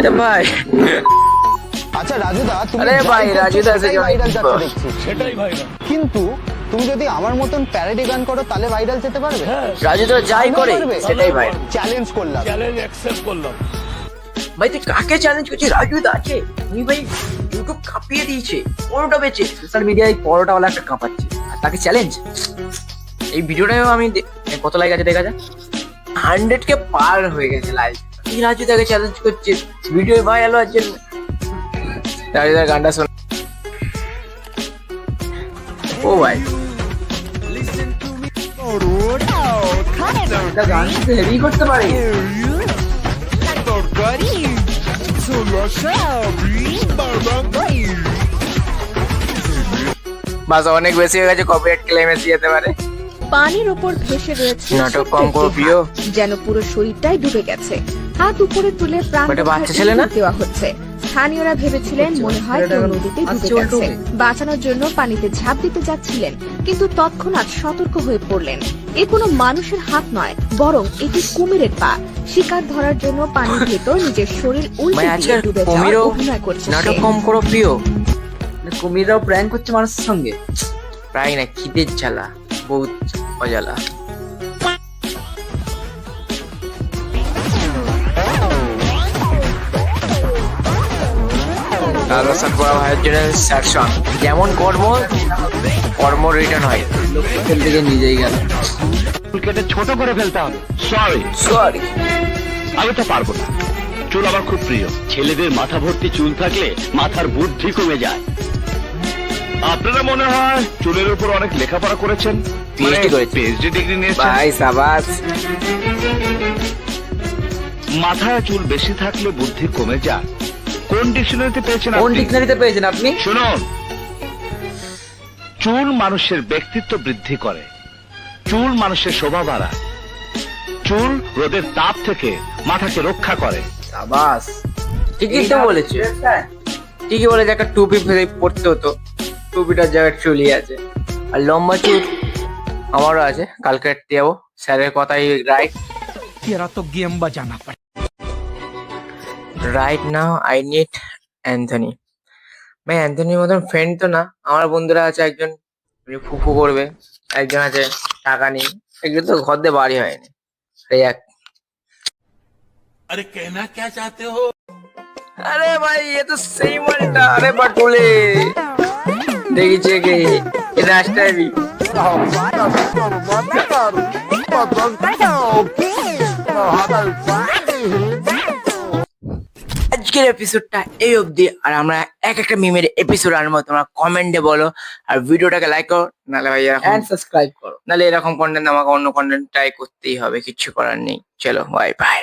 আরে ভাই, আচ্ছা রাজুদা, তুমি আরে ভাই, রাজুদা সেটাই সেটা ভাইরাল যাচ্ছে অনেক দেখছি। সেটাই ভাইরাল। কিন্তু তুমি যদি আমার মতন প্যারোডি গান করো তাহলে ভাইরাল যেতে পারবে? হ্যাঁ, রাজু তো যাই করে সেটাই ভাই। চ্যালেঞ্জ করলাম। চ্যালেঞ্জ অ্যাকসেপ্ট করলাম। ভাই তুই কাকে চ্যালেঞ্জ করছিস? রাজু তো আছে, তুমি ভাই ইউটিউব কাঁপিয়ে দিয়েছে, পরোটা বেচে সোশ্যাল মিডিয়ায় পরোটাওয়ালা একটা কাঁপাচ্ছে, আর তাকে চ্যালেঞ্জ। এই ভিডিওটাও আমি কত লাইক আছে দেখা যায়, 100K পার হয়ে গেছে লাইক। এই রাজু তাকে চ্যালেঞ্জ করছে, ভিডিও ভাইরাল হওয়ার জন্য। রাজু তার গানটা শোন। ও ভাই, এটা গান তো হেভি করতে পারে। বাস অনেক বেশি হয়ে গেছে, কপিরাইট ক্লেম এসে যেতে পারে। পানির ওপর ভেসে রয়েছে নাটক ছোট্ট কম করো একটি প্রিয়। হাত, যেন পুরো শরীরটাই ডুবে গেছে। হাত উপরে তুলে প্রাণ ওটা বাচ্চা রক্ষার ছেলে না? ইঙ্গিত দেওয়া হচ্ছে। স্থানীয়রা ভেবেছিলেন মনে হয় কেউ নদীতে ডুবে গেছে, বাঁচানোর জন্য পানিতে ঝাঁপ দিতে যাচ্ছিলেন, কিন্তু তৎক্ষণাৎ সতর্ক হয়ে পড়লেন। এ কোনো মানুষের হাত নয়, বরং এটি কুমিরের পা। শিকার ধরার জন্য পানির ভেতর নিজের শরীর ভাই উল্টে আজকাল দিয়ে ডুবে যাওয়ার কুমিরও অভিনয় করছে নাটক সে। কম করো প্রিয়। কুমিররাও প্র্যাঙ্ক করছে মানুষের সঙ্গে, প্রায় না খিদের জ্বালা, বহুত অজালা। দাদা সাকুরা ভাইয়ের জন্য স্যাড সং। যেমন কর্ম, কর্ম রিটার্ন হয়। লোকের থেকে নিজেই গেল। চুল কেটে ছোট করে ফেলতে হবে। Sorry, sorry. আমি তো পারবো না। চুল আমার খুব প্রিয়। ছেলেদের মাথা ভর্তি চুল থাকলে মাথার বুদ্ধি কমে যায়। আপনারা মনে হয় চুলের উপর অনেক লেখাপড়া করেছেন, PhD করেছি। পিএইচডি ডিগ্রি নিয়েছেন। ভাই সাবাস। মাথায় চুল বেশি থাকলে বুদ্ধি কমে যায়। কোন ডিকশনারিতে পেয়েছেন কোন আপনি? ডিকশনারিতে পেয়েছেন আপনি? শুনুন, চুল মানুষের ব্যক্তিত্ব বৃদ্ধি করে, চুল মানুষের শোভা বাড়ায়, চুল রোদের তাপ থেকে মাথাকে রক্ষা করে। সাবাস, ঠিকই তো বলেছে। ঠিকই বলেছে, একটা টুপি পরতে হতো, টুপিটার জায়গায় চুলি আছে। আর লম্বা চুল আমারও আছে, কালকে কাটতে যাবো। স্যারের কথাই রাইট। तेरा तो गेम बजाना पड़ेगा। Right now I need Anthony. ভাই অ্যান্থনির মতন ফ্রেন্ড তো না। আমার বন্ধুরা আছে, একজন ফুফু করবে, একজন আছে টাকা নেই, এগুলো তো ঘর দিয়ে বাড়ি হয়নি। এই এক। अरे कहना क्या चाहते हो? अरे भाई ये तो सही मानता। अरे बटोले देखिए कि ये रास्ता है भी। আজকের এপিসোডটা এই অবধি। আর আমরা একটা মিমের এপিসোড আনবো, তোমরা কমেন্টে বলো। আর ভিডিওটাকে লাইক করো, নাহলে ভাই এরকম সাবস্ক্রাইব করো, নাহলে এরকম কন্টেন্ট আমাকে অন্য কন্টেন্ট ট্রাই করতেই হবে, কিচ্ছু করার নেই। চলো বাই বাই।